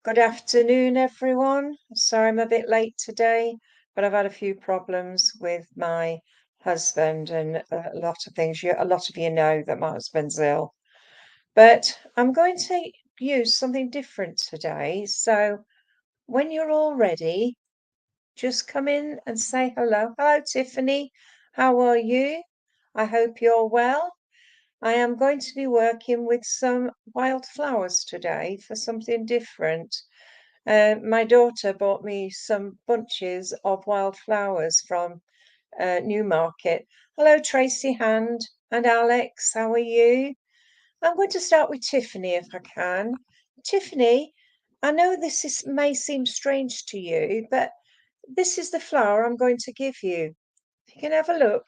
Good afternoon, everyone. Sorry I'm a bit late today, but I've had a few problems with my husband and a lot of things. A lot of you know that my husband's ill, but I'm going to use something different today. So when you're all ready, just come in and say hello. Hello, Tiffany. How are you? I hope you're well. I am going to be working with some wildflowers today for something different. My daughter bought me some bunches of wildflowers from Newmarket. Hello, Tracy Hand and Alex. How are you? I'm going to start with Tiffany if I can. Tiffany, I know may seem strange to you, but this is the flower I'm going to give you. You can have a look.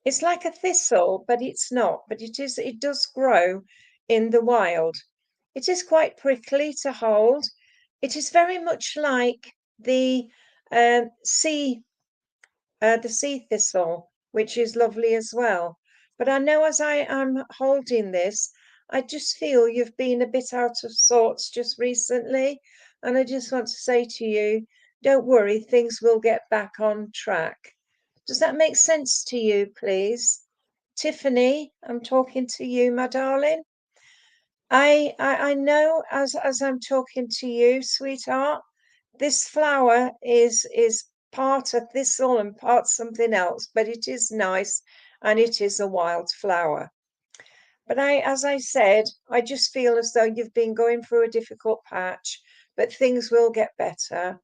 It's like a thistle, but it's not. But it does grow in the wild. It is quite prickly to hold. It is very much like um, sea, the sea thistle, which is lovely as well. But I know as I am holding this, I just feel you've been a bit out of sorts just recently. And I just want to say to you, don't worry, things will get back on track. Does that make sense to you, please? Tiffany, I'm talking to you, my darling. I know as I'm talking to you, sweetheart, this flower is part a thistle and part something else, but it is nice and it is a wild flower. But as I said, I just feel as though you've been going through a difficult patch, but things will get better.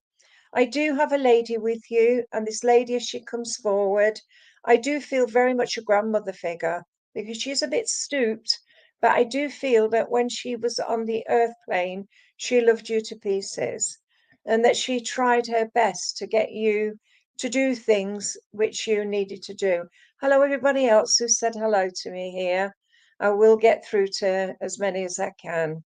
I do have a lady with you, and this lady, as she comes forward, I do feel very much a grandmother figure because she's a bit stooped, but I do feel that when she was on the earth plane, she loved you to pieces and that she tried her best to get you to do things which you needed to do. Hello, everybody else who said hello to me here. I will get through to as many as I can.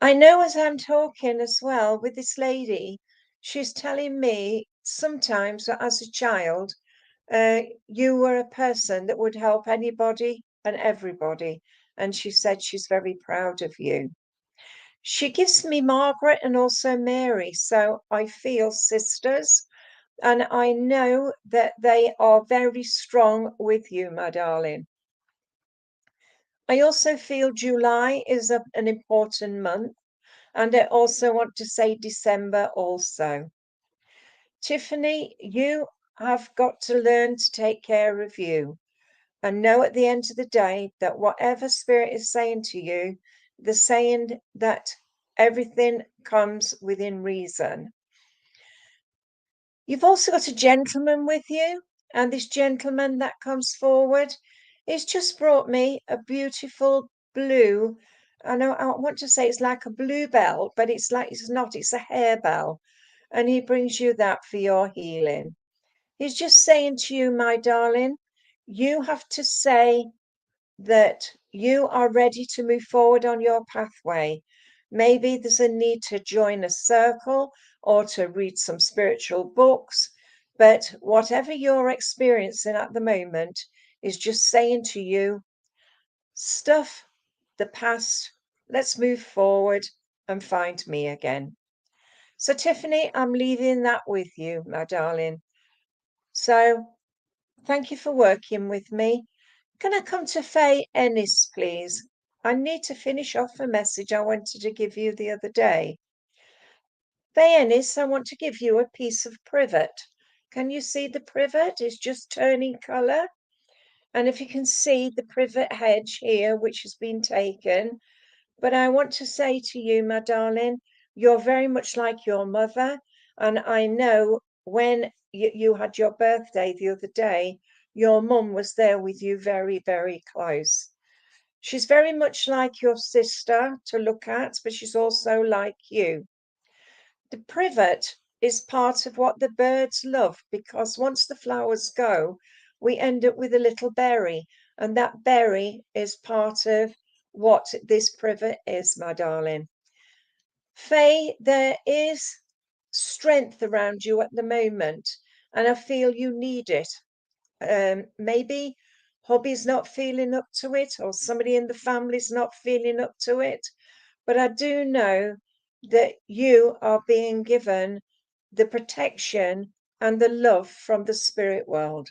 I know as I'm talking as well with this lady, she's telling me sometimes that as a child, you were a person that would help anybody and everybody. And she said she's very proud of you. She gives me Margaret and also Mary. So I feel sisters. And I know that they are very strong with you, my darling. I also feel July is an important month. And I also want to say December also. Tiffany, you have got to learn to take care of you and know at the end of the day that whatever spirit is saying to you, the saying that everything comes within reason. You've also got a gentleman with you, and this gentleman that comes forward is just brought me a beautiful blue. I know I want to say it's like a bluebell, but it's not, it's a harebell. And he brings you that for your healing. He's just saying to you, my darling, you have to say that you are ready to move forward on your pathway. Maybe there's a need to join a circle or to read some spiritual books, but whatever you're experiencing at the moment is just saying to you, stuff the past, let's move forward and find me again. So, Tiffany, I'm leaving that with you, my darling. So, thank you for working with me. Can I come to Faye Ennis, please? I need to finish off a message I wanted to give you the other day. Faye Ennis, I want to give you a piece of privet. Can you see the privet? It's just turning colour. And if you can see the privet hedge here, which has been taken. But I want to say to you, my darling, you're very much like your mother. And I know when you had your birthday the other day, your mum was there with you very, very close. She's very much like your sister to look at, but she's also like you. The privet is part of what the birds love because once the flowers go, we end up with a little berry, and that berry is part of what this privet is, my darling. Faye, there is strength around you at the moment, and I feel you need it. Maybe hubby's not feeling up to it, or somebody in the family's not feeling up to it, but I do know that you are being given the protection and the love from the spirit world.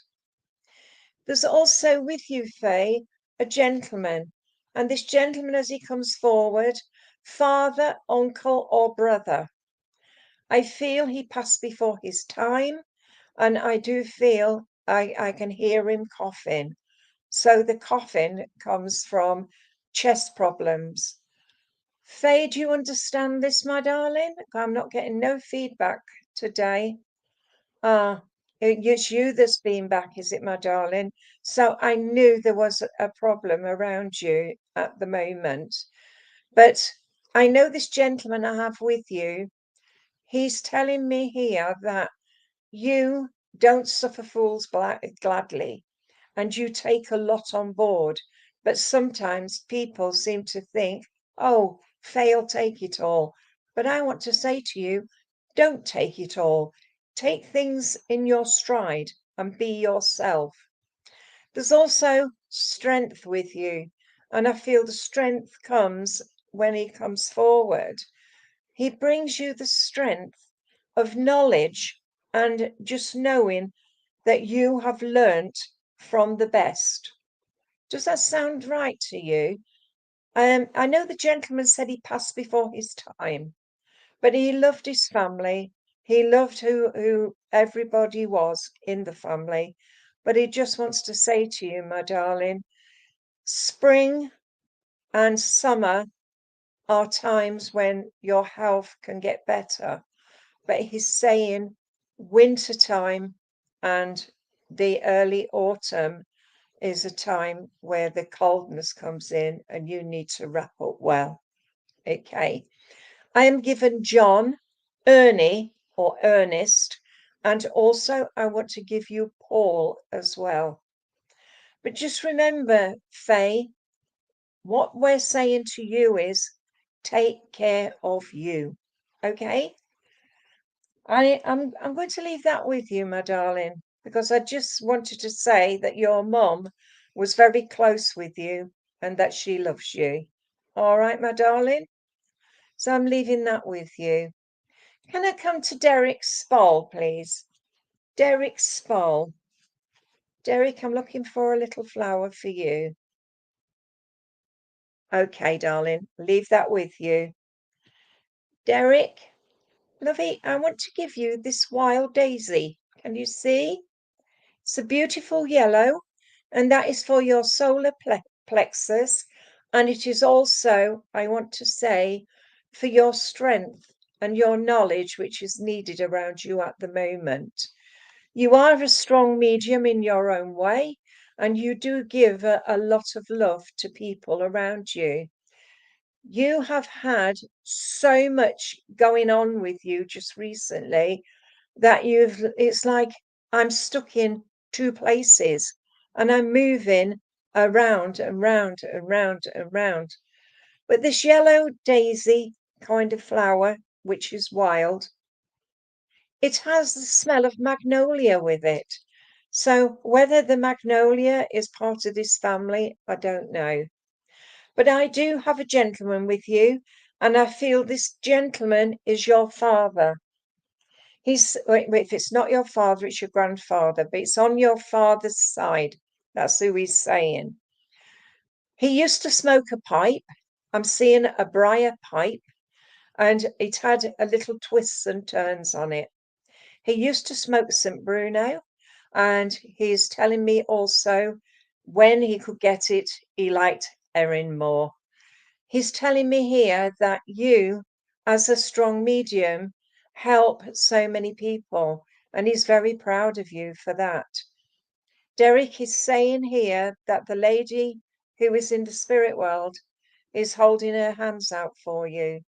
There's also with you, Faye, a gentleman. And this gentleman, as he comes forward, father, uncle, or brother, I feel he passed before his time, and I do feel I can hear him coughing. So the coughing comes from chest problems. Faye, do you understand this, my darling? I'm not getting no feedback today. Ah, it's you that's been back, is it, my darling? So I knew there was a problem around you at the moment. But I know this gentleman I have with you, he's telling me here that you don't suffer fools gladly and you take a lot on board. But sometimes people seem to think, oh, Faye'll take it all. But I want to say to you, don't take it all. Take things in your stride and be yourself. There's also strength with you. And I feel the strength comes when he comes forward. He brings you the strength of knowledge and just knowing that you have learnt from the best. Does that sound right to you? I know the gentleman said he passed before his time, but he loved his family. He loved who everybody was in the family. But he just wants to say to you, my darling, spring and summer are times when your health can get better. But he's saying winter time and the early autumn is a time where the coldness comes in and you need to wrap up well. Okay. I am given John, Ernie, or Ernest, and also I want to give you Paul as well. But just remember, Faye, what we're saying to you is take care of you. Okay? I'm going to leave that with you, my darling, because I just wanted to say that your mum was very close with you and that she loves you. All right, my darling? So I'm leaving that with you. Can I come to Derek Spall, please? Derek Spall. Derek, I'm looking for a little flower for you. Okay, darling, leave that with you. Derek, lovey, I want to give you this wild daisy. Can you see? It's a beautiful yellow, and that is for your solar plexus. And it is also, I want to say, for your strength and your knowledge, which is needed around you at the moment. You are a strong medium in your own way, and you do give a lot of love to people around you. You have had so much going on with you just recently that it's like I'm stuck in two places and I'm moving around and round and round and round. But this yellow daisy kind of flower, which is wild, it has the smell of magnolia with it. So whether the magnolia is part of this family, I don't know. But I do have a gentleman with you, and I feel this gentleman is your father. If it's not your father, it's your grandfather, but it's on your father's side. That's who he's saying. He used to smoke a pipe. I'm seeing a briar pipe, and it had a little twists and turns on it. He used to smoke St. Bruno, and he's telling me also when he could get it, he liked Erin more. He's telling me here that you, as a strong medium, help so many people, and he's very proud of you for that. Derek is saying here that the lady who is in the spirit world is holding her hands out for you.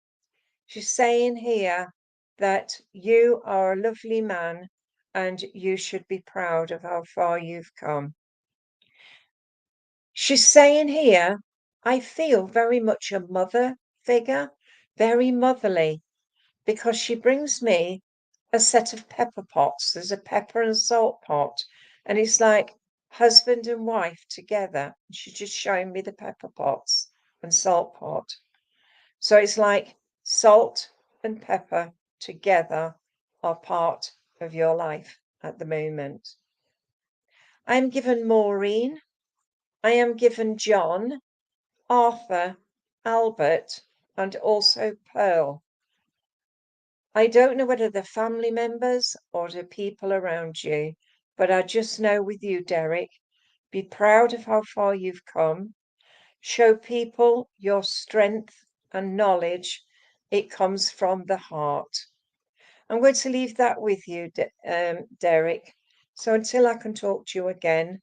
She's saying here that you are a lovely man and you should be proud of how far you've come. She's saying here, I feel very much a mother figure, very motherly, because she brings me a set of pepper pots. There's a pepper and salt pot, and it's like husband and wife together. She's just showing me the pepper pots and salt pot. So it's like salt and pepper together are part of your life at the moment. I am given Maureen, I am given John, Arthur, Albert, and also Pearl. I don't know whether they're family members or the people around you, but I just know with you, Derek, be proud of how far you've come. Show people your strength and knowledge. It comes from the heart. I'm going to leave that with you, Derek. So until I can talk to you again,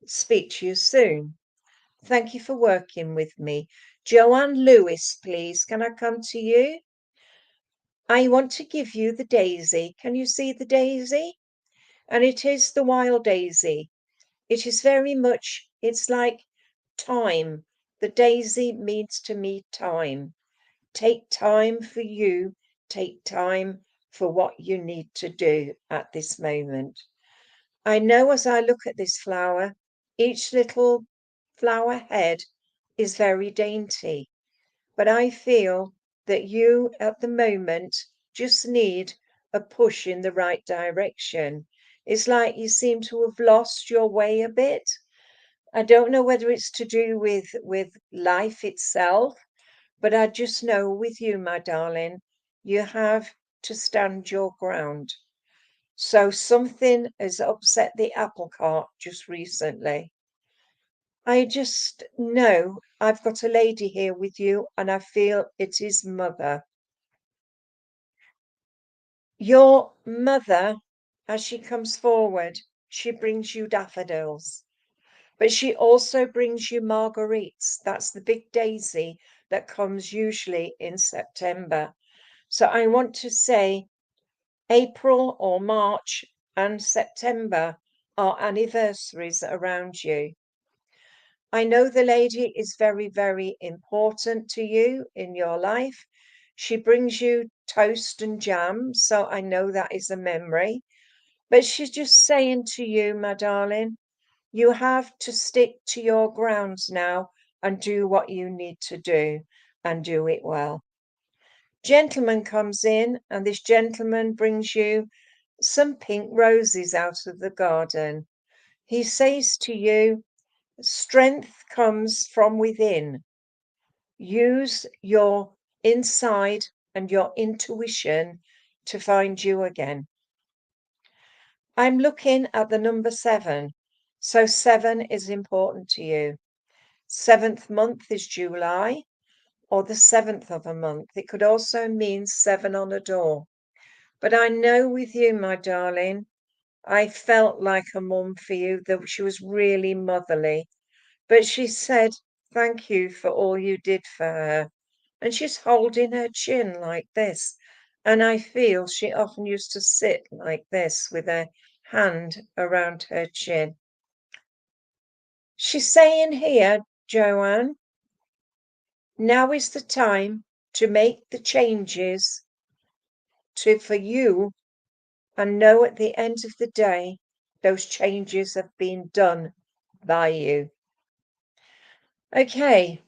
speak to you soon. Thank you for working with me. Joanne Lewis, please, can I come to you? I want to give you the daisy. Can you see the daisy? And it is the wild daisy. It is very much, it's like time. The daisy means to me time. Take time for you. Take time for what you need to do at this moment. I know as I look at this flower, each little flower head is very dainty, but I feel that you at the moment just need a push in the right direction. It's like you seem to have lost your way a bit. I don't know whether it's to do with life itself, but I just know with you, my darling, you have to stand your ground. So something has upset the apple cart just recently. I just know I've got a lady here with you, and I feel it is mother. Your mother, as she comes forward, she brings you daffodils, but she also brings you marguerites. That's the big daisy that comes usually in September. So I want to say April or March and September are anniversaries around you. I know the lady is very, very important to you in your life. She brings you toast and jam, so I know that is a memory. But she's just saying to you, my darling, you have to stick to your grounds now and do what you need to do and do it well. Gentleman comes in, and this gentleman brings you some pink roses out of the garden. He says to you, strength comes from within. Use your inside and your intuition to find you again. I'm looking at the number 7. So 7 is important to you. 7th month is July, or the 7th of a month. It could also mean 7 on a door. But I know with you, my darling, I felt like a mum for you, that she was really motherly. But she said, thank you for all you did for her. And she's holding her chin like this. And I feel she often used to sit like this with her hand around her chin. She's saying here, Joanne, now is the time to make the changes for you, and know at the end of the day, those changes have been done by you. Okay.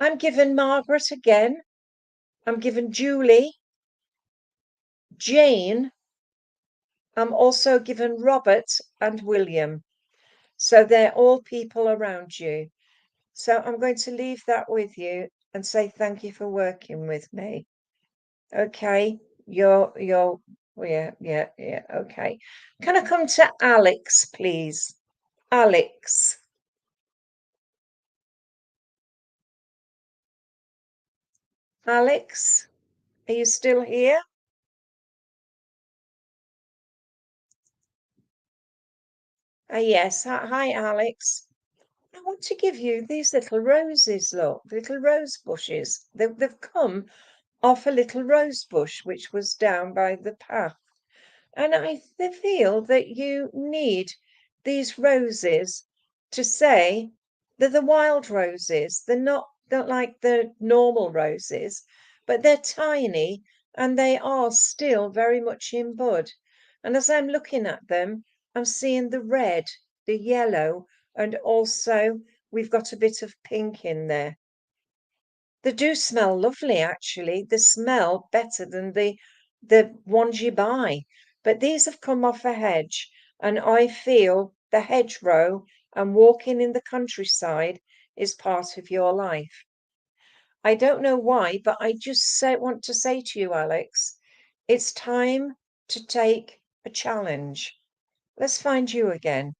I'm given Margaret again. I'm given Julie, Jane. I'm also given Robert and William. So they're all people around you. So I'm going to leave that with you and say thank you for working with me. Okay, yeah, okay. Can I come to Alex, please? Alex. Alex, are you still here? Yes. Hi, Alex. I want to give you these little roses, look, little rose bushes. They've come off a little rose bush which was down by the path. And I feel that you need these roses to say they're the wild roses. They're not like the normal roses, but they're tiny and they are still very much in bud. And as I'm looking at them, I'm seeing the red, the yellow, and also we've got a bit of pink in there. They do smell lovely, actually. They smell better than the ones you buy. But these have come off a hedge, and I feel the hedgerow and walking in the countryside is part of your life. I don't know why, but I just want to say to you, Alex, it's time to take a challenge. Let's find you again,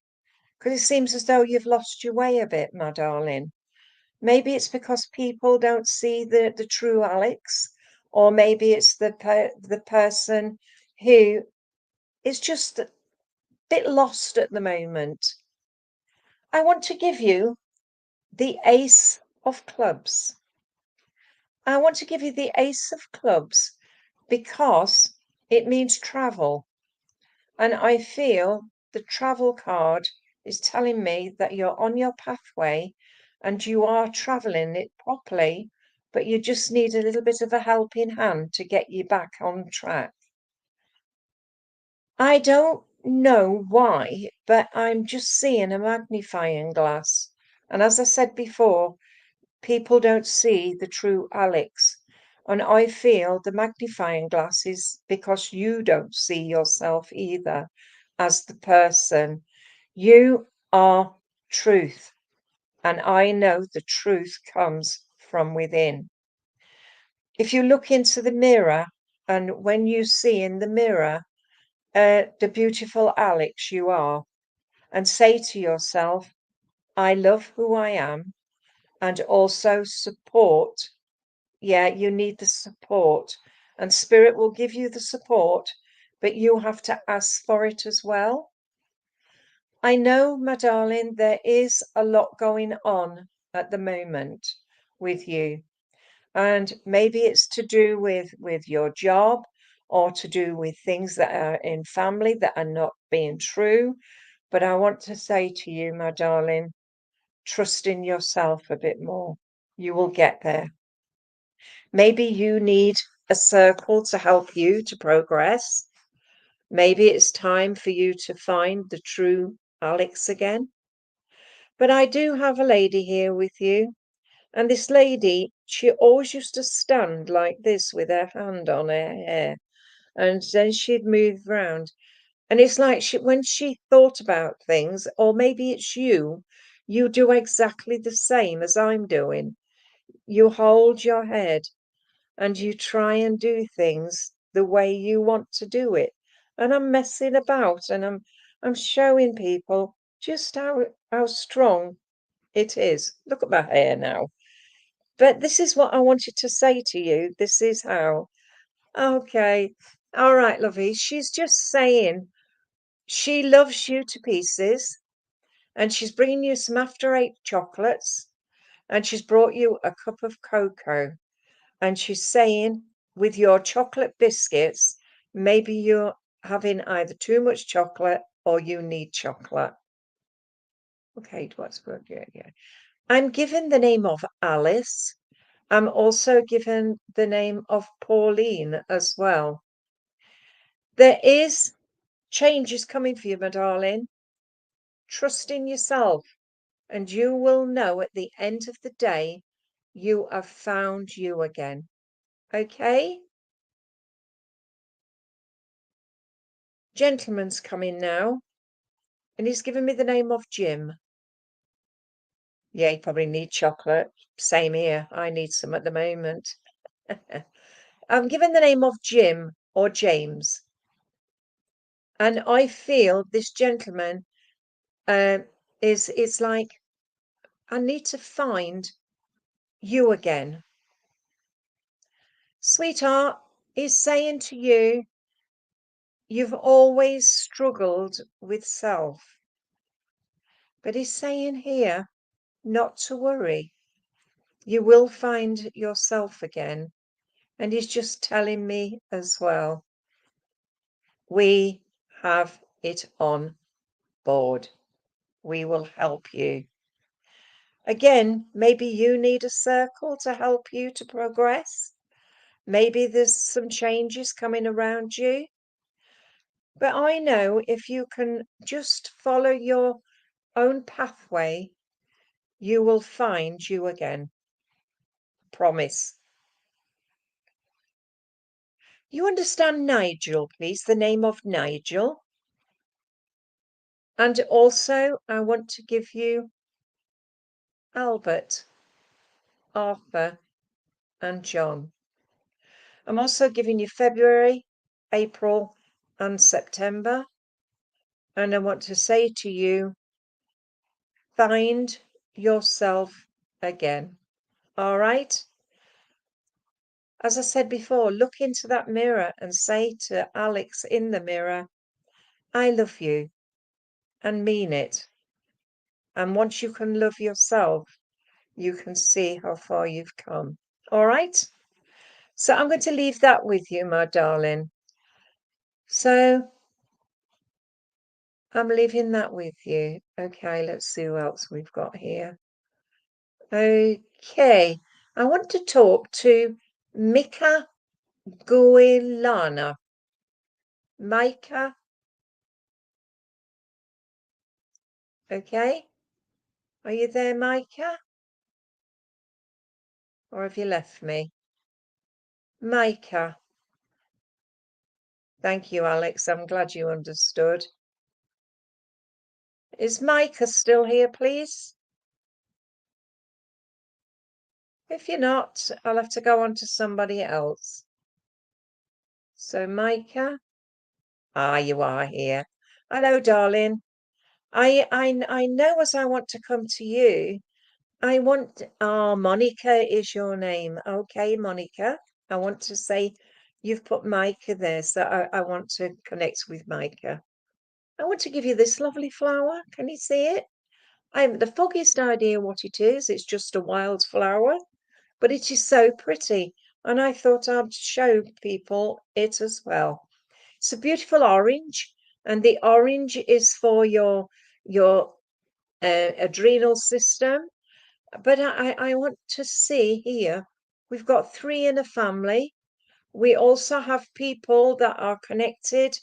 because it seems as though you've lost your way a bit, my darling. Maybe it's because people don't see the true Alex, or maybe it's the person who is just a bit lost at the moment. I want to give you the Ace of Clubs. I want to give you the Ace of Clubs because it means travel. And I feel the travel card is telling me that you're on your pathway and you are traveling it properly, but you just need a little bit of a helping hand to get you back on track. I don't know why, but I'm just seeing a magnifying glass. And as I said before, people don't see the true Alex. And I feel the magnifying glass is because you don't see yourself either as the person. You are truth. And I know the truth comes from within. If you look into the mirror, and when you see in the mirror the beautiful Alex you are, and say to yourself, I love who I am, and also support. Yeah, you need the support, and Spirit will give you the support, but you have to ask for it as well. I know, my darling, there is a lot going on at the moment with you, and maybe it's to do with your job or to do with things that are in family that are not being true. But I want to say to you, my darling, trust in yourself a bit more. You will get there. Maybe you need a circle to help you to progress. Maybe it's time for you to find the true Alex again. But I do have a lady here with you. And this lady, she always used to stand like this with her hand on her hair. And then she'd move round. And it's like when she thought about things, or maybe it's you do exactly the same as I'm doing. You hold your head and you try and do things the way you want to do it. And I'm messing about and I'm showing people just how strong it is. Look at my hair now. But this is what I wanted to say to you. This is how. Okay. All right, lovey. She's just saying she loves you to pieces and she's bringing you some after eight chocolates and she's brought you a cup of cocoa. And she's saying, with your chocolate biscuits, maybe you're having either too much chocolate or you need chocolate. Okay, what's good? Yeah. I'm given the name of Alice. I'm also given the name of Pauline as well. There is changes coming for you, my darling. Trust in yourself, and you will know at the end of the day you have found you again. Okay? Gentleman's coming now, and he's given me the name of Jim. Yeah, you probably need chocolate. Same here. I need some at the moment. I'm given the name of Jim or James. And I feel this gentleman is it's like I need to find you again. Sweetheart, he's saying to you, you've always struggled with self. But he's saying here not to worry. You will find yourself again. And he's just telling me as well, we have it on board. We will help you. Again, maybe you need a circle to help you to progress. Maybe there's some changes coming around you. But I know if you can just follow your own pathway, you will find you again. Promise. You understand Nigel, please, the name of Nigel? And also, I want to give you Albert, Arthur, and John. I'm also giving you February, April, and September. And I want to say to you, find yourself again. All right? As I said before, look into that mirror and say to Alex in the mirror, I love you, and mean it. And once you can love yourself, you can see how far you've come. All right? So I'm going to leave that with you, my darling. So I'm leaving that with you. Okay, let's see who else we've got here. Okay, I want to talk to Mika Guilana. Micah, okay? Are you there, Micah? Or have you left me? Micah. Thank you, Alex. I'm glad you understood. Is Micah still here, please? If you're not, I'll have to go on to somebody else. So, Micah? Ah, you are here. Hello, darling. I know as I want to come to you, I want, Monica is your name. Okay, Monica. I want to say you've put Micah there, so I want to connect with Micah. I want to give you this lovely flower. Can you see it? I haven't the foggiest idea what it is. It's just a wild flower, but it is so pretty. And I thought I'd show people it as well. It's a beautiful orange, and the orange is for your adrenal system. But I want to see here, we've got 3 in a family. We also have people that are connected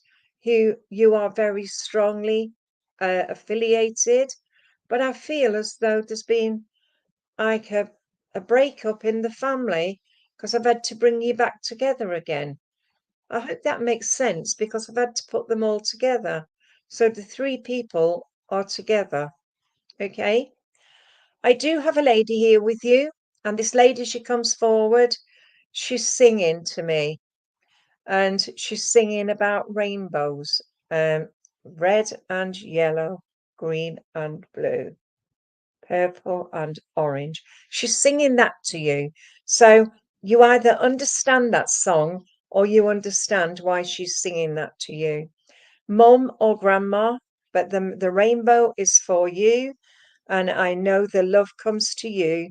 who you are very strongly affiliated. But I feel as though there's been like a breakup in the family because I've had to bring you back together again. I hope that makes sense because I've had to put them all together. So the 3 people are together. Okay. I do have a lady here with you, and this lady, she comes forward. She's singing to me, and she's singing about rainbows, red and yellow, green and blue, purple and orange. She's singing that to you. So you either understand that song or you understand why she's singing that to you. Mum or grandma, but the rainbow is for you. And I know the love comes to you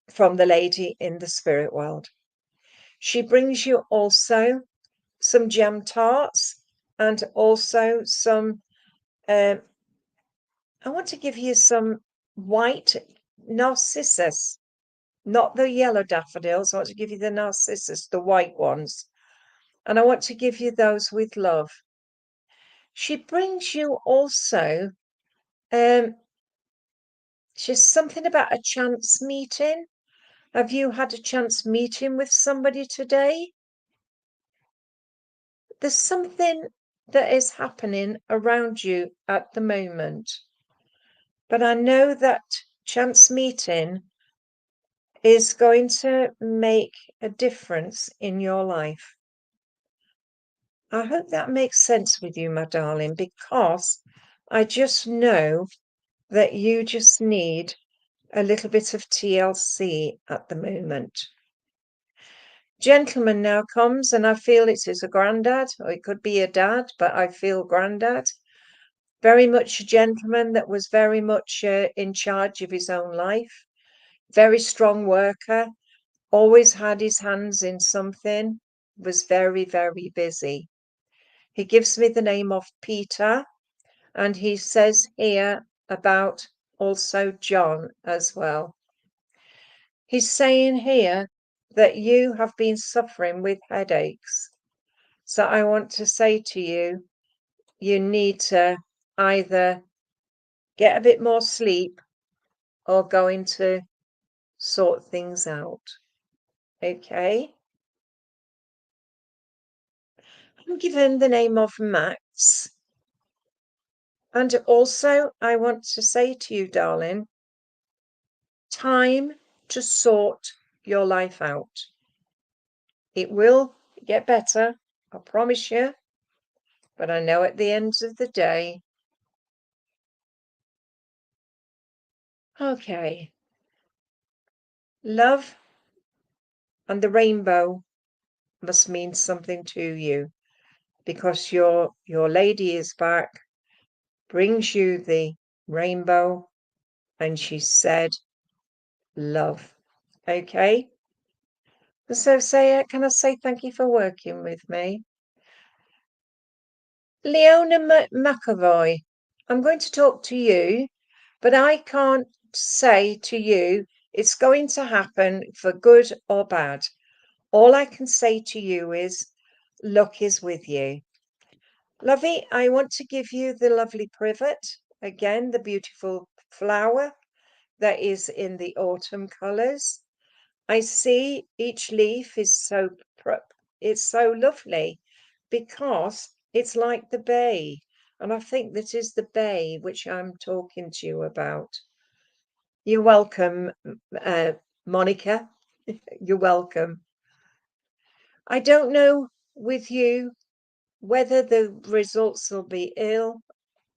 from the lady in the spirit world. She brings you also some jam tarts and also some I want to give you some white narcissus, not the yellow daffodils. I want to give you the narcissus, the white ones, and I want to give you those with love. She brings you also she's something about a chance meeting. Have you had a chance meeting with somebody today? There's something that is happening around you at the moment. But I know that chance meeting is going to make a difference in your life. I hope that makes sense with you, my darling, because I just know that you just need a little bit of TLC at the moment. Gentleman now comes, and I feel it is a granddad, or it could be a dad, but I feel granddad. Very much a gentleman that was very much in charge of his own life. Very strong worker, always had his hands in something, was very, very busy. He gives me the name of Peter, and he says here about also John as well. He's saying here that you have been suffering with headaches. So I want to say to you, you need to either get a bit more sleep or going to sort things out. Okay. I'm given the name of Max. And also, I want to say to you, darling, time to sort your life out. It will get better, I promise you. But I know at the end of the day, okay, love and the rainbow must mean something to you because your lady is back, brings you the rainbow, and she said love. Okay? So can I say thank you for working with me? Leona McAvoy, I'm going to talk to you, but I can't say to you it's going to happen for good or bad. All I can say to you is luck is with you. Lovey, I want to give you the lovely privet. Again, the beautiful flower that is in the autumn colours. I see each leaf is it's so lovely because it's like the bay. And I think this is the bay which I'm talking to you about. You're welcome, Monica. You're welcome. I don't know with you whether the results will be ill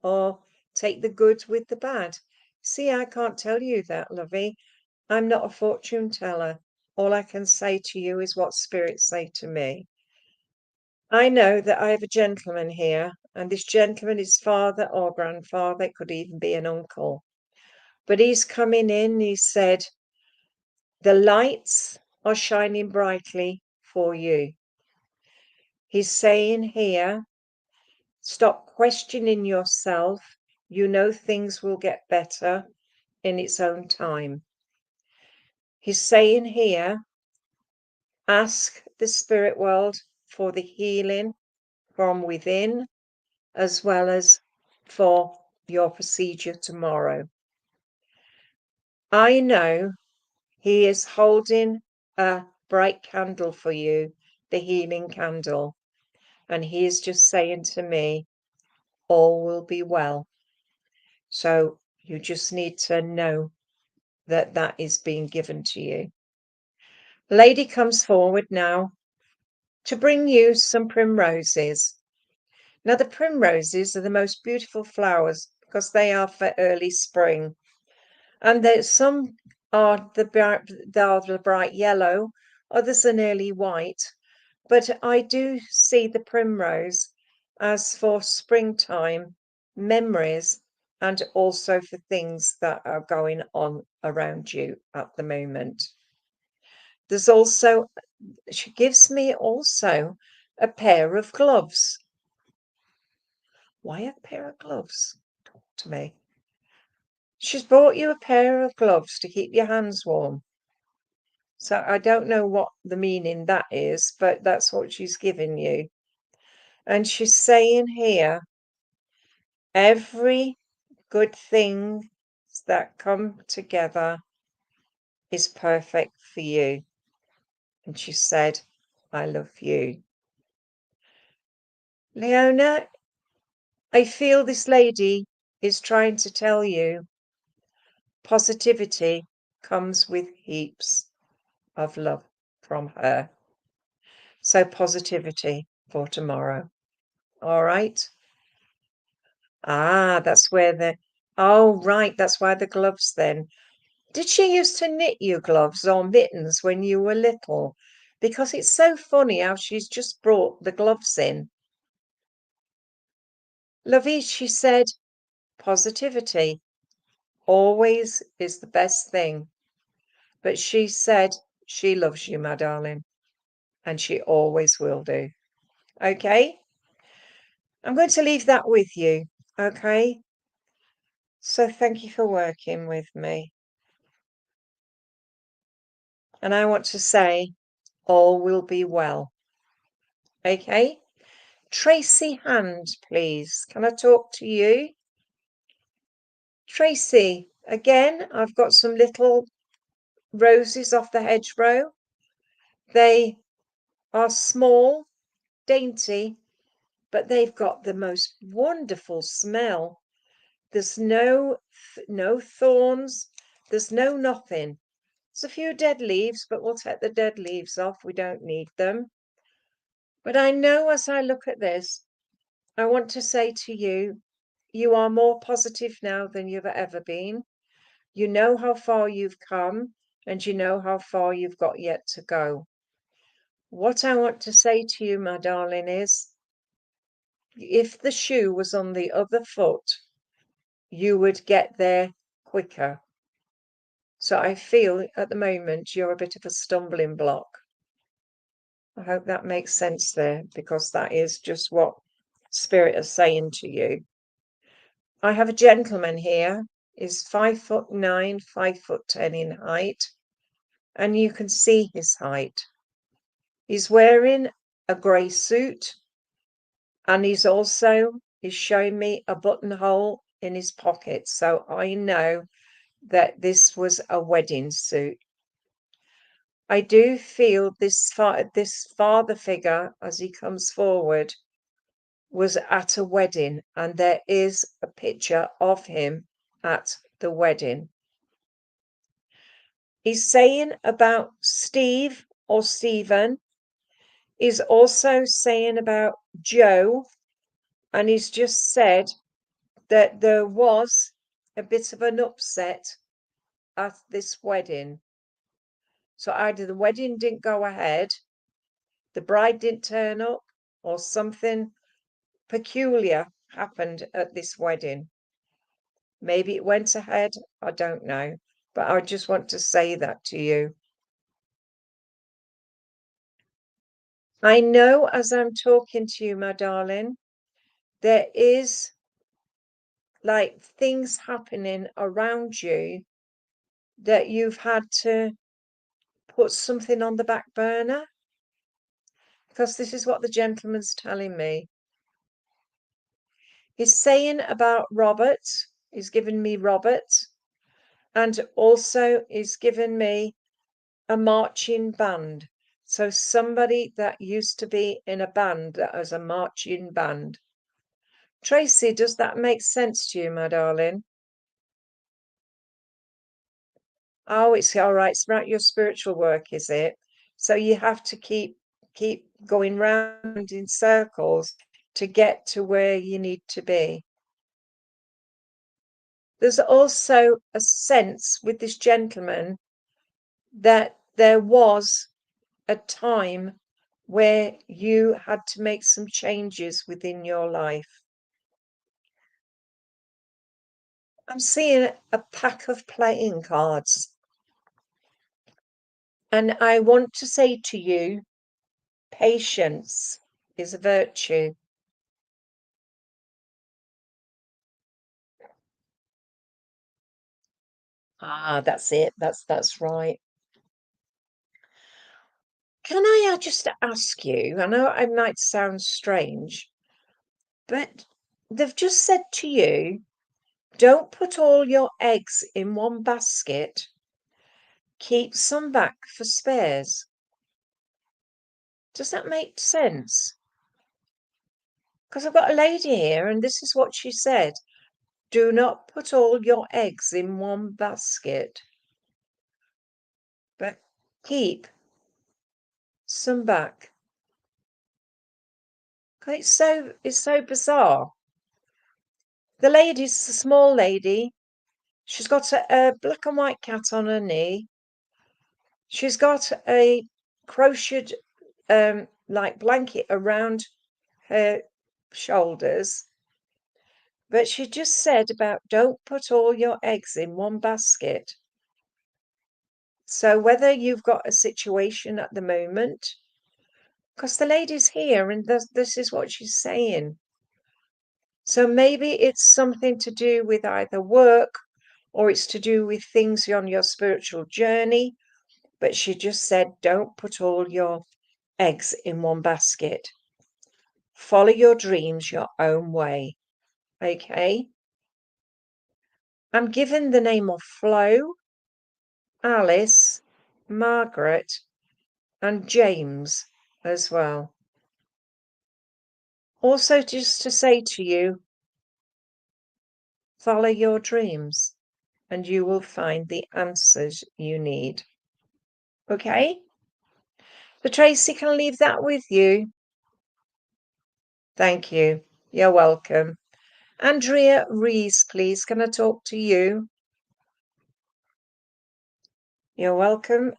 or take the good with the bad. See, I can't tell you that, lovey. I'm not a fortune teller. All I can say to you is what spirits say to me. I know that I have a gentleman here, and this gentleman is father or grandfather, it could even be an uncle. But he's coming in, he said, the lights are shining brightly for you. He's saying here, stop questioning yourself. You know things will get better in its own time. He's saying here, ask the spirit world for the healing from within, as well as for your procedure tomorrow. I know he is holding a bright candle for you, the healing candle, and he is just saying to me, all will be well. So you just need to know that that is being given to you. Lady comes forward now to bring you some primroses. Now, the primroses are the most beautiful flowers because they are for early spring. And some are the bright yellow, others are nearly white. But I do see the primrose as for springtime memories and also for things that are going on around you at the moment. There's also, she gives me also a pair of gloves. Why a pair of gloves? Talk to me. She's bought you a pair of gloves to keep your hands warm. So I don't know what the meaning that is, but that's what she's giving you. And she's saying here, every good thing that come together is perfect for you. And she said, I love you. Leona, I feel this lady is trying to tell you positivity comes with heaps of love from her. So positivity for tomorrow. All right. Ah, that's where oh, right. That's why the gloves then. Did she used to knit you gloves or mittens when you were little? Because it's so funny how she's just brought the gloves in. Lovey, she said, positivity always is the best thing. But she said she loves you, my darling, and she always will do. Okay? I'm going to leave that with you. Okay? So thank you for working with me. And I want to say, all will be well. Okay? Tracy Hand, please. Can I talk to you? Tracy, again, I've got some little roses off the hedgerow. They are small, dainty, but they've got the most wonderful smell. There's no thorns, there's no nothing. There's a few dead leaves, but we'll take the dead leaves off. We don't need them. But I know as I look at this, I want to say to you, you are more positive now than you've ever been. You know how far you've come, and you know how far you've got yet to go. What I want to say to you, my darling, is if the shoe was on the other foot, you would get there quicker. So I feel at the moment you're a bit of a stumbling block. I hope that makes sense there, because that is just what Spirit is saying to you. I have a gentleman here, is 5'9", 5'10" in height, and you can see his height. He's wearing a grey suit, and he's showing me a buttonhole in his pocket, so I know that this was a wedding suit. I do feel this father figure, as he comes forward, was at a wedding, and there is a picture of him at the wedding. He's saying about Steve or Stephen. He's also saying about Joe, and he's just said that there was a bit of an upset at this wedding. So either the wedding didn't go ahead, the bride didn't turn up, or something peculiar happened at this wedding. Maybe it went ahead, I don't know, but I just want to say that to you. I know as I'm talking to you, my darling, there is like things happening around you that you've had to put something on the back burner, because this is what the gentleman's telling me. He's saying about Robert, he's given me Robert, and also he's given me a marching band. So somebody that used to be in a band that has a marching band. Tracy, does that make sense to you, my darling? Oh, it's all right. It's about your spiritual work, is it? So you have to keep going round in circles to get to where you need to be. There's also a sense with this gentleman that there was a time where you had to make some changes within your life. I'm seeing a pack of playing cards. And I want to say to you, patience is a virtue. Ah, that's it. That's right. Can I just ask you? I know I might sound strange, but they've just said to you, don't put all your eggs in one basket. Keep some back for spares. Does that make sense? Because I've got a lady here, and this is what she said. Do not put all your eggs in one basket, but keep some back. It's so bizarre. The lady's a small lady. She's got a black and white cat on her knee. She's got a crocheted like blanket around her shoulders. But she just said about don't put all your eggs in one basket. So whether you've got a situation at the moment, because the lady's here and this is what she's saying. So maybe it's something to do with either work or it's to do with things on your spiritual journey. But she just said, don't put all your eggs in one basket. Follow your dreams your own way. Okay? I'm given the name of Flo, Alice, Margaret, and James as well. Also, just to say to you, follow your dreams and you will find the answers you need. Okay? So Tracy, can I leave that with you? Thank you. You're welcome. Andrea Rees, please, can I talk to you? You're welcome.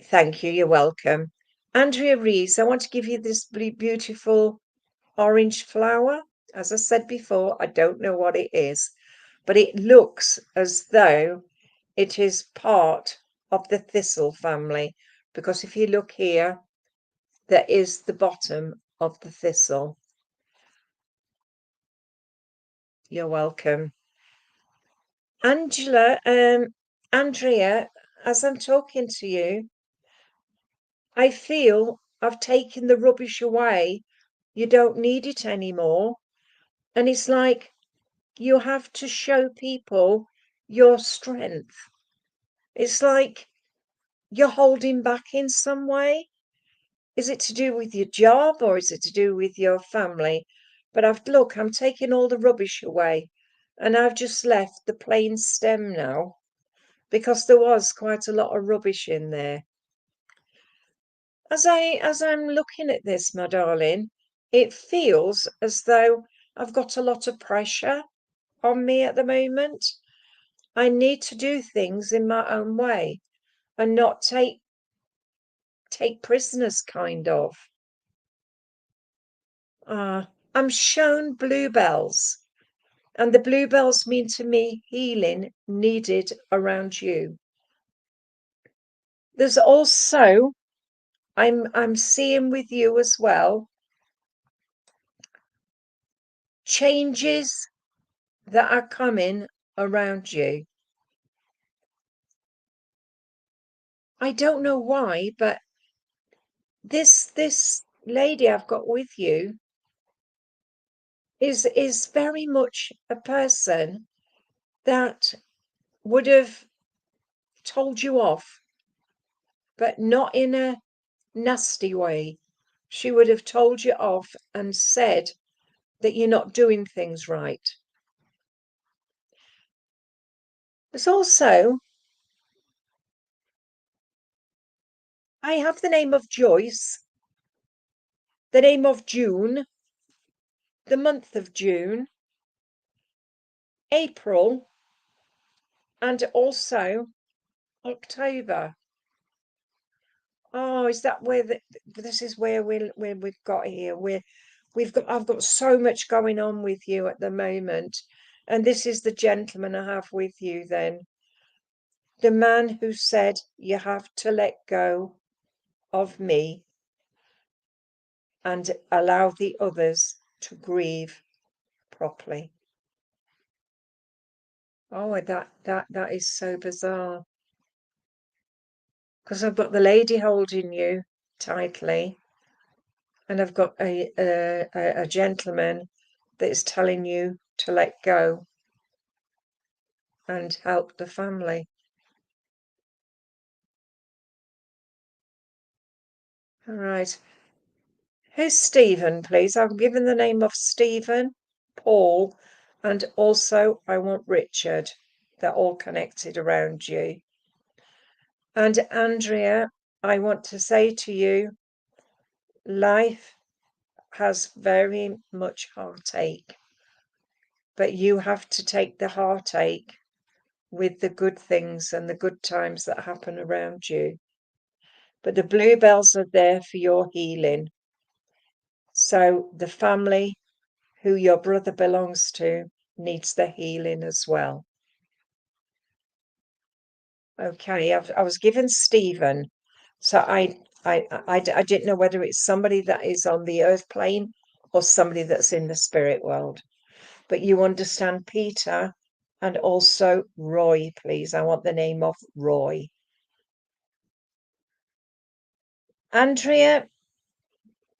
Thank you. You're welcome. Andrea Rees, I want to give you this beautiful orange flower. As I said before, I don't know what it is, but it looks as though it is part of the thistle family, because if you look here, there is the bottom of the thistle. You're welcome. Andrea, as I'm talking to you, I feel I've taken the rubbish away. You don't need it anymore. And it's like you have to show people your strength. It's like you're holding back in some way. Is it to do with your job or is it to do with your family? But I'm taking all the rubbish away and I've just left the plain stem now because there was quite a lot of rubbish in there. As I'm looking at this, my darling, it feels as though I've got a lot of pressure on me at the moment. I need to do things in my own way and not take prisoners, kind of. I'm shown bluebells, and the bluebells mean to me healing needed around you. There's also, I'm seeing with you as well, changes that are coming around you. I don't know why, but this lady I've got with you is very much a person that would have told you off, but not in a nasty way. She would have told you off and said that you're not doing things right. There's also, I have the name of Joyce, the name of June, the month of June, April, and also October. Oh, is that where this is where we've got here? I've got so much going on with you at the moment, and this is the gentleman I have with you then. The man who said you have to let go of me and allow the others to grieve properly. Oh, that is so bizarre. Because I've got the lady holding you tightly, and I've got a gentleman that is telling you to let go and help the family. All right. Who's Stephen, please? I'm given the name of Stephen, Paul, and also I want Richard. They're all connected around you. And Andrea, I want to say to you, life has very much heartache, but you have to take the heartache with the good things and the good times that happen around you. But the bluebells are there for your healing. So the family who your brother belongs to needs the healing as well. Okay, I was given Stephen, so I didn't know whether it's somebody that is on the earth plane or somebody that's in the spirit world. But you understand Peter and also Roy, please. I want the name of Roy. Andrea,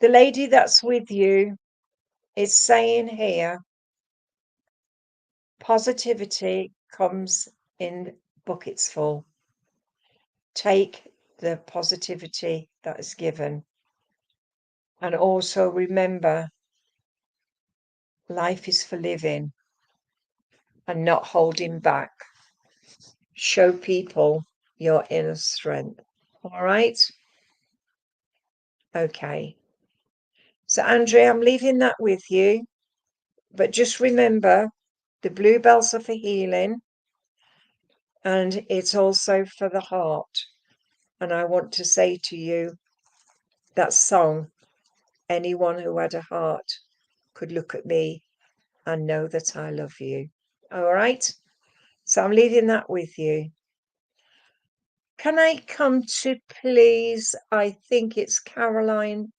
the lady that's with you is saying here, positivity comes in buckets full. take the positivity that is given. And also remember, life is for living and not holding back. Show people your inner strength. All right? Okay. So, Andrea, I'm leaving that with you. But just remember, the bluebells are for healing and it's also for the heart. And I want to say to you, that song, anyone who had a heart could look at me and know that I love you. All right? So I'm leaving that with you. Can I come to, please, I think it's Caroline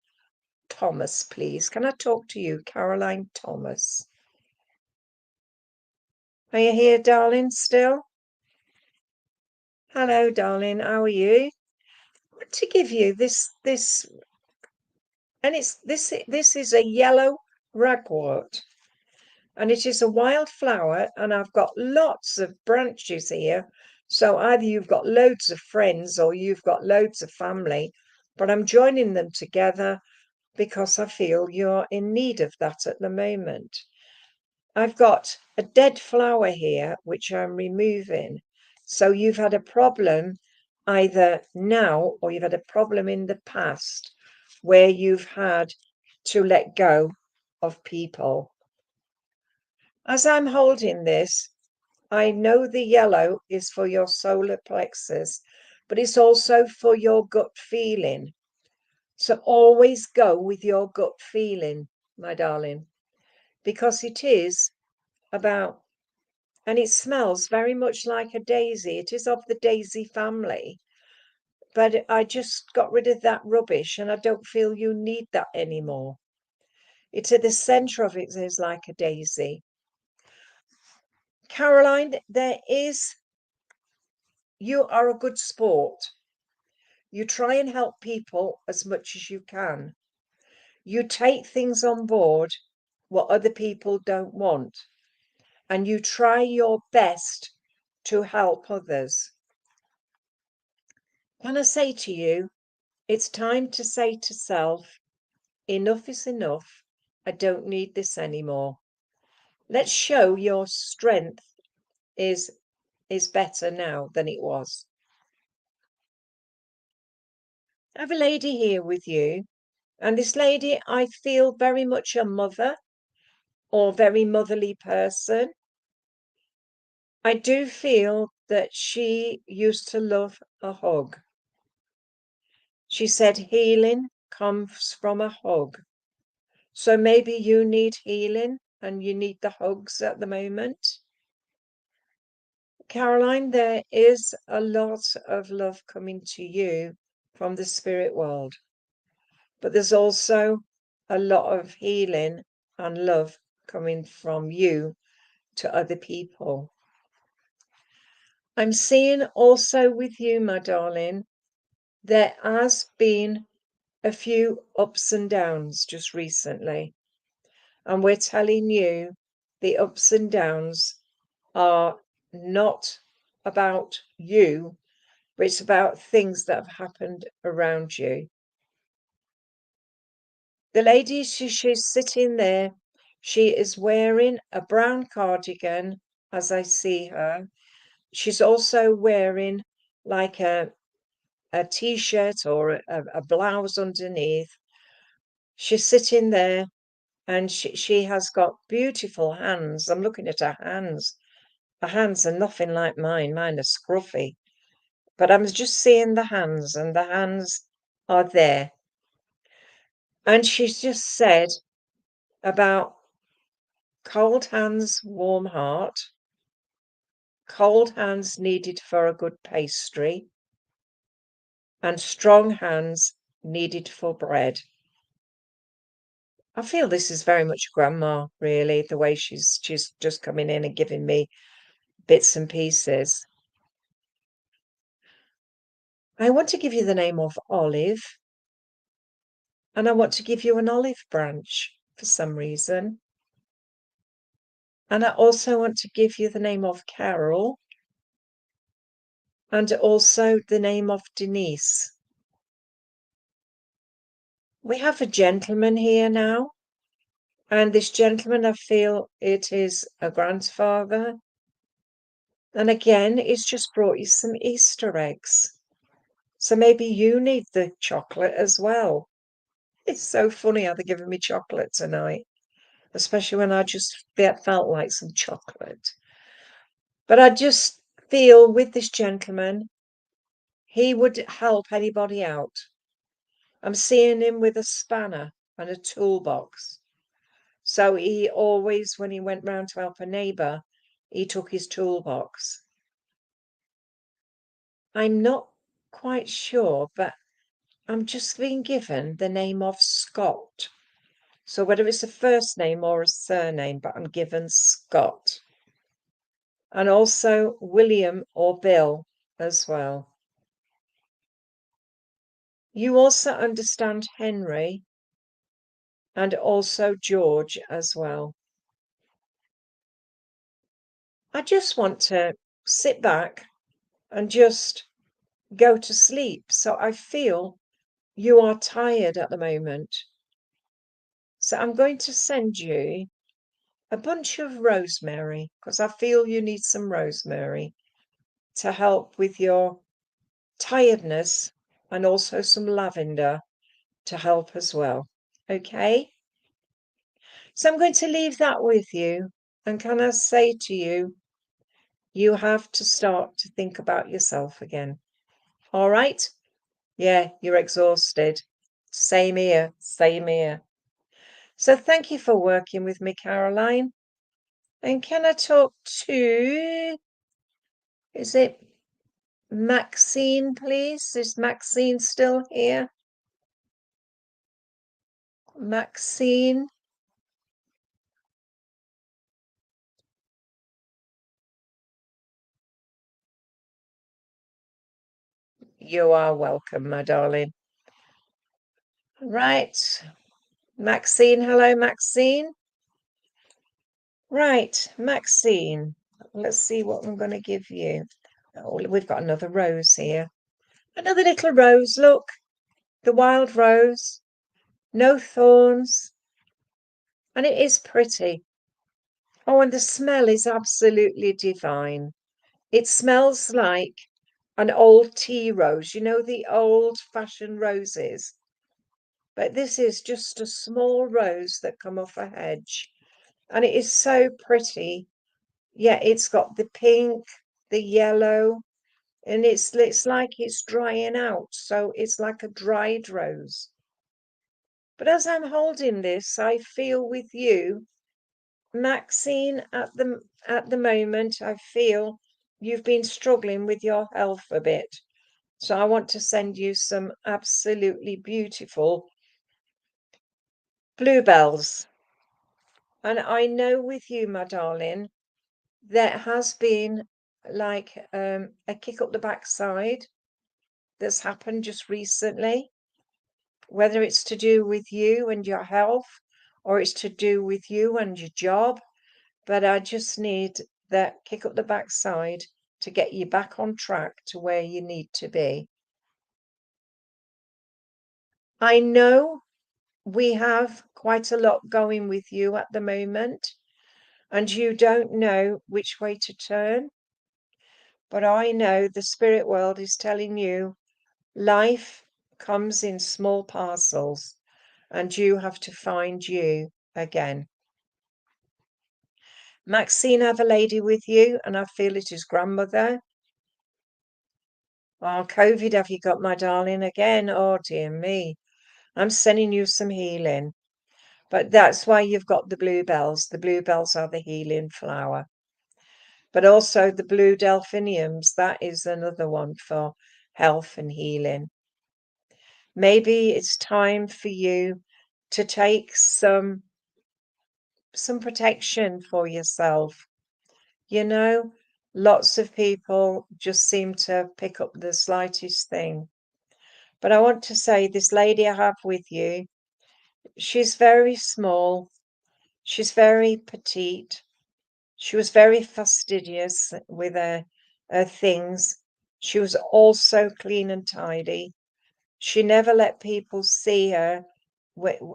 Thomas, please. Can I talk to you, Caroline Thomas? Are you here, darling, still? Hello, darling. How are you? I want to give you this, and this is a yellow ragwort. And it is a wildflower, and I've got lots of branches here. So either you've got loads of friends or you've got loads of family, but I'm joining them together because I feel you're in need of that at the moment. I've got a dead flower here, which I'm removing. So you've had a problem either now or you've had a problem in the past where you've had to let go of people. As I'm holding this, I know the yellow is for your solar plexus, but it's also for your gut feeling. So always go with your gut feeling, my darling, because it is about, and it smells very much like a daisy. It is of the daisy family, but I just got rid of that rubbish and I don't feel you need that anymore. It's at the center of it is like a daisy. Caroline, you are a good sport. You try and help people as much as you can. You take things on board what other people don't want, and you try your best to help others. Can I say to you, it's time to say to self, enough is enough. I don't need this anymore. Let's show your strength is better now than it was. I have a lady here with you, and this lady, I feel very much a mother or very motherly person. I do feel that she used to love a hug. She said healing comes from a hug. So maybe you need healing and you need the hugs at the moment. Caroline, there is a lot of love coming to you from the spirit world, but there's also a lot of healing and love coming from you to other people. I'm seeing also with you, my darling, there has been a few ups and downs just recently, and we're telling you the ups and downs are not about you, but it's about things that have happened around you. The lady, she's sitting there. She is wearing a brown cardigan as I see her. She's also wearing like a t-shirt or a blouse underneath. She's sitting there and she has got beautiful hands. I'm looking at her hands. Her hands are nothing like mine. Mine are scruffy. But I'm just seeing the hands, and the hands are there. And she's just said about cold hands, warm heart, cold hands needed for a good pastry, and strong hands needed for bread. I feel this is very much grandma, really, the way she's just coming in and giving me bits and pieces. I want to give you the name of Olive, and I want to give you an olive branch for some reason. And I also want to give you the name of Carol, and also the name of Denise. We have a gentleman here now, and this gentleman, I feel it is a grandfather. And again, it's just brought you some Easter eggs. So maybe you need the chocolate as well. It's so funny how they're giving me chocolate tonight, especially when I just felt like some chocolate. But I just feel with this gentleman, he would help anybody out. I'm seeing him with a spanner and a toolbox. So he always, when he went round to help a neighbour, he took his toolbox. I'm not quite sure, but I'm just being given the name of Scott. So whether it's a first name or a surname, but I'm given Scott. And also William or Bill as well. You also understand Henry and also George as well. I just want to sit back and just go to sleep. So I feel you are tired at the moment. So I'm going to send you a bunch of rosemary because I feel you need some rosemary to help with your tiredness, and also some lavender to help as well. Okay? So I'm going to leave that with you. And can I say to you, you have to start to think about yourself again. All right? Yeah, you're exhausted. Same here, same here. So thank you for working with me, Caroline. And can I talk to, is it Maxine, please? Is Maxine still here? Maxine? You are welcome, my darling. Right. Maxine, hello, Maxine. Right, Maxine. Let's see what I'm going to give you. Oh, we've got another rose here. Another little rose, look. The wild rose. No thorns. And it is pretty. Oh, and the smell is absolutely divine. It smells like an old tea rose. You know, the old-fashioned roses. But this is just a small rose that come off a hedge. And it is so pretty. Yeah, it's got the pink, the yellow, and it's like it's drying out. So it's like a dried rose. But as I'm holding this, I feel with you, Maxine, at the moment, I feel you've been struggling with your health a bit. So I want to send you some absolutely beautiful bluebells. And I know with you, my darling, there has been like a kick up the backside that's happened just recently, whether it's to do with you and your health or it's to do with you and your job. But I just need that kick up the backside to get you back on track to where you need to be. I know we have quite a lot going with you at the moment, and you don't know which way to turn. But I know the spirit world is telling you life comes in small parcels, and you have to find you again. Maxine, have a lady with you, and I feel it is grandmother. Oh, COVID, have you got my darling again? Oh, dear me. I'm sending you some healing. But that's why you've got the bluebells. The bluebells are the healing flower. But also the blue delphiniums, that is another one for health and healing. Maybe it's time for you to take some protection for yourself. You know, lots of people just seem to pick up the slightest thing. But I want to say this lady I have with you, she's very small, she's very petite, she was very fastidious with her things. She was also clean and tidy. She never let people see her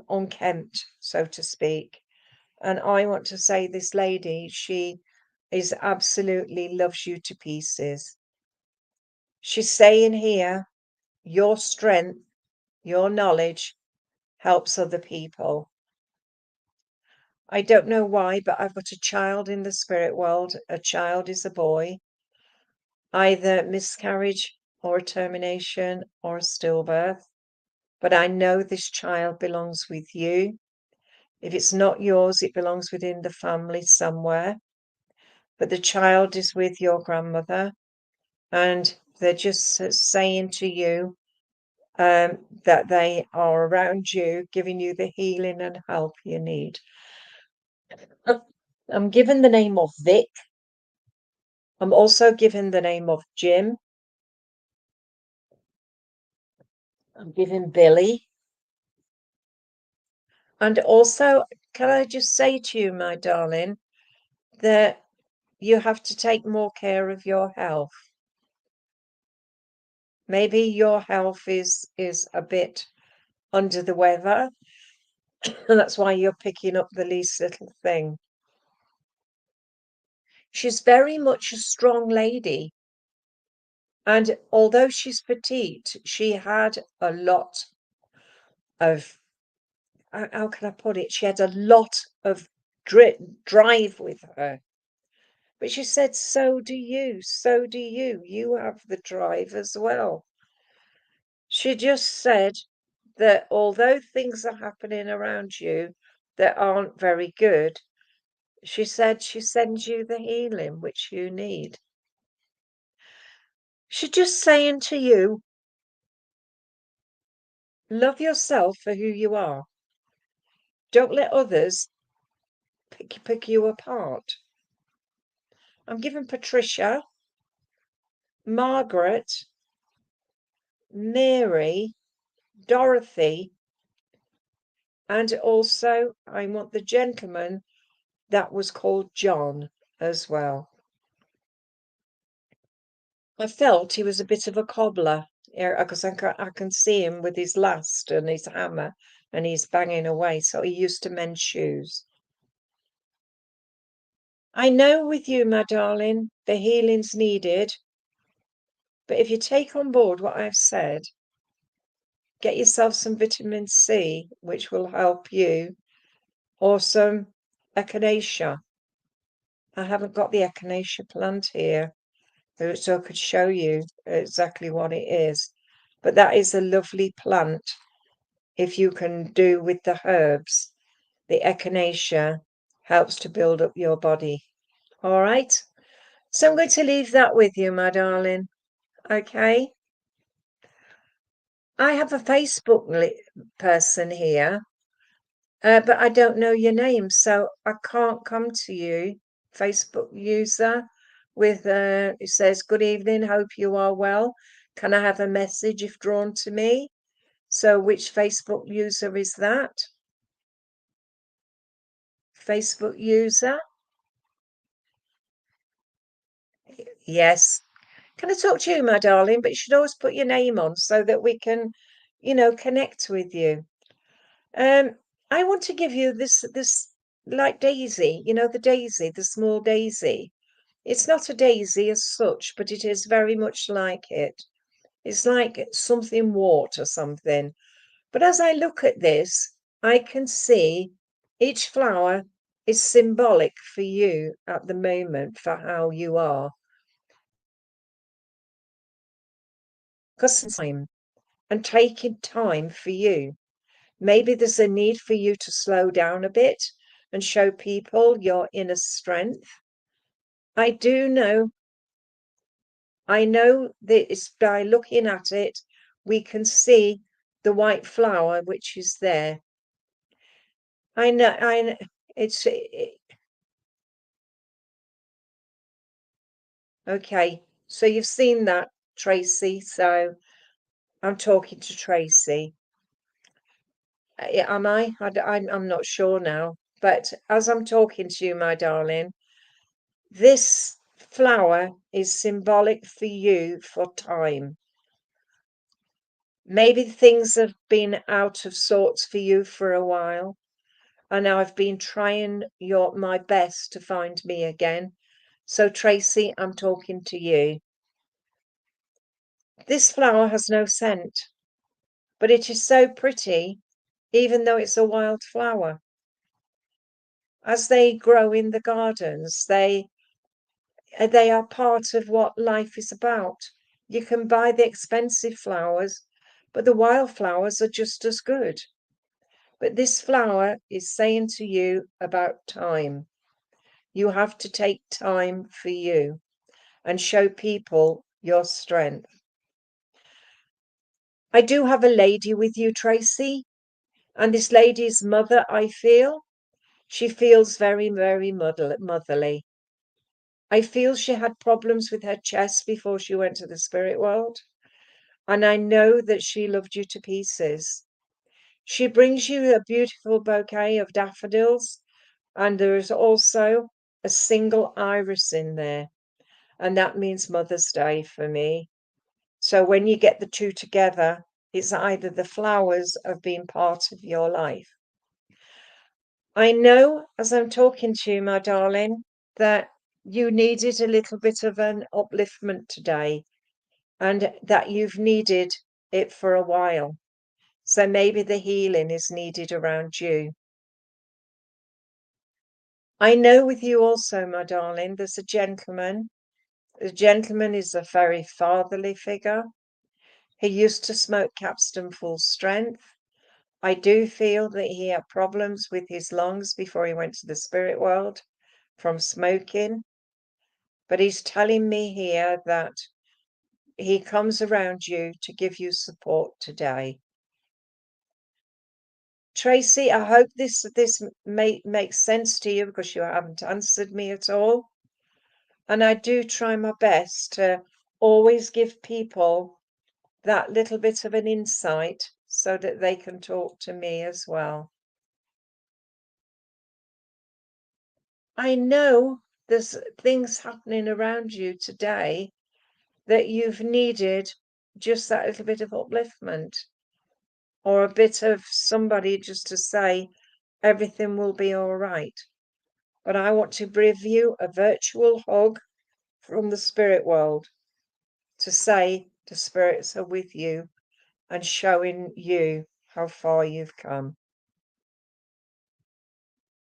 unkempt, so to speak. And I want to say this lady, she is absolutely loves you to pieces. She's saying here, your strength, your knowledge helps other people. I don't know why, but I've got a child in the spirit world. A child is a boy, either miscarriage or termination or stillbirth. But I know this child belongs with you. If it's not yours, it belongs within the family somewhere. But the child is with your grandmother, and they're just saying to you that they are around you, giving you the healing and help you need. I'm given the name of Vic. I'm also given the name of Jim. I'm given Billy. And also, can I just say to you, my darling, that you have to take more care of your health. Maybe your health is a bit under the weather, and that's why you're picking up the least little thing. She's very much a strong lady, and although she's petite, she had a lot of, how can I put it? She had a lot of drive with her. But she said, so do you, so do you. You have the drive as well. She just said that although things are happening around you that aren't very good, she said she sends you the healing which you need. She's just saying to you, love yourself for who you are. Don't let others pick you apart. I'm given Patricia, Margaret, Mary, Dorothy, and also I want the gentleman that was called John as well. I felt he was a bit of a cobbler, because I can see him with his last and his hammer, and he's banging away. So he used to mend shoes. I know with you, my darling, the healing's needed. But if you take on board what I've said, get yourself some vitamin C, which will help you, or some echinacea. I haven't got the echinacea plant here, so I could show you exactly what it is. But that is a lovely plant if you can do with the herbs. The echinacea helps to build up your body. All right? So I'm going to leave that with you, my darling. Okay? I have a Facebook person here, but I don't know your name, so I can't come to you. Facebook user with it says, good evening, hope you are well. Can I have a message if drawn to me? So which Facebook user is that? Facebook user? Yes. Can I talk to you, my darling? But you should always put your name on so that we can, connect with you. I want to give you this like daisy, the daisy, the small daisy. It's not a daisy as such, but it is very much like it. It's like something wart or something. But as I look at this, I can see each flower is symbolic for you at the moment for how you are. Because time and taking time for you. Maybe there's a need for you to slow down a bit and show people your inner strength. I do know, I know that it's by looking at it, we can see the white flower which is there. I know, okay. So you've seen that, Tracy. So I'm talking to Tracy. Am I? I'm not sure now. But as I'm talking to you, my darling, this flower is symbolic for you for time. Maybe things have been out of sorts for you for a while, and I've been trying my best to find me again. So Tracy, I'm talking to you. This flower has no scent, but it is so pretty, even though it's a wild flower. As they grow in the gardens, they are part of what life is about. You can buy the expensive flowers, but the wild flowers are just as good. But this flower is saying to you about time. You have to take time for you and show people your strength. I do have a lady with you, Tracy, and this lady's mother, I feel. She feels very, very motherly. I feel she had problems with her chest before she went to the spirit world, and I know that she loved you to pieces. She brings you a beautiful bouquet of daffodils, and there is also a single iris in there, and that means Mother's Day for me. So when you get the two together, it's either the flowers have been part of your life. I know as I'm talking to you, my darling, that you needed a little bit of an upliftment today and that you've needed it for a while. So maybe the healing is needed around you. I know with you also, my darling, there's a gentleman. The gentleman is a very fatherly figure. He used to smoke Capstan full strength. I do feel that he had problems with his lungs before he went to the spirit world from smoking. But he's telling me here that he comes around you to give you support today. Tracy, I hope this makes sense to you because you haven't answered me at all. And I do try my best to always give people that little bit of an insight so that they can talk to me as well. I know there's things happening around you today that you've needed just that little bit of upliftment or a bit of somebody just to say everything will be all right. But I want to give you a virtual hug from the spirit world to say the spirits are with you and showing you how far you've come.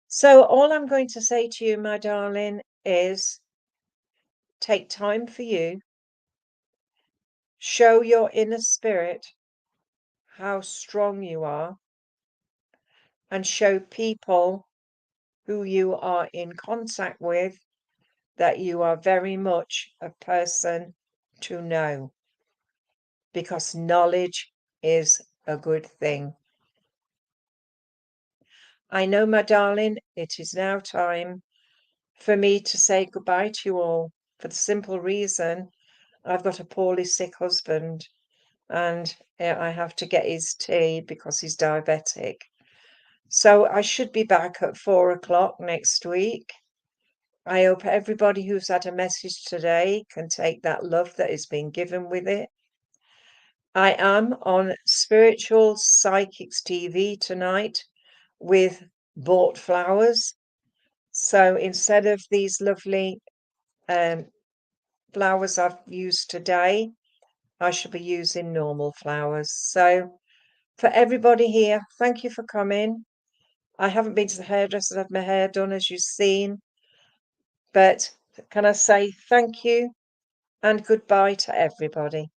So all I'm going to say to you, my darling, is take time for you. Show your inner spirit how strong you are and show people who you are in contact with that you are very much a person to know, because knowledge is a good thing. I know, my darling, it is now time for me to say goodbye to you all for the simple reason I've got a poorly sick husband and I have to get his tea because he's diabetic. So I should be back at 4 o'clock next week. I hope everybody who's had a message today can take that love that is being given with it. I am on Spiritual Psychics TV tonight with bought flowers. So instead of these lovely flowers I've used today, I shall be using normal flowers. So for everybody here, thank you for coming. I haven't been to the hairdresser to have my hair done, as you've seen. But can I say thank you and goodbye to everybody?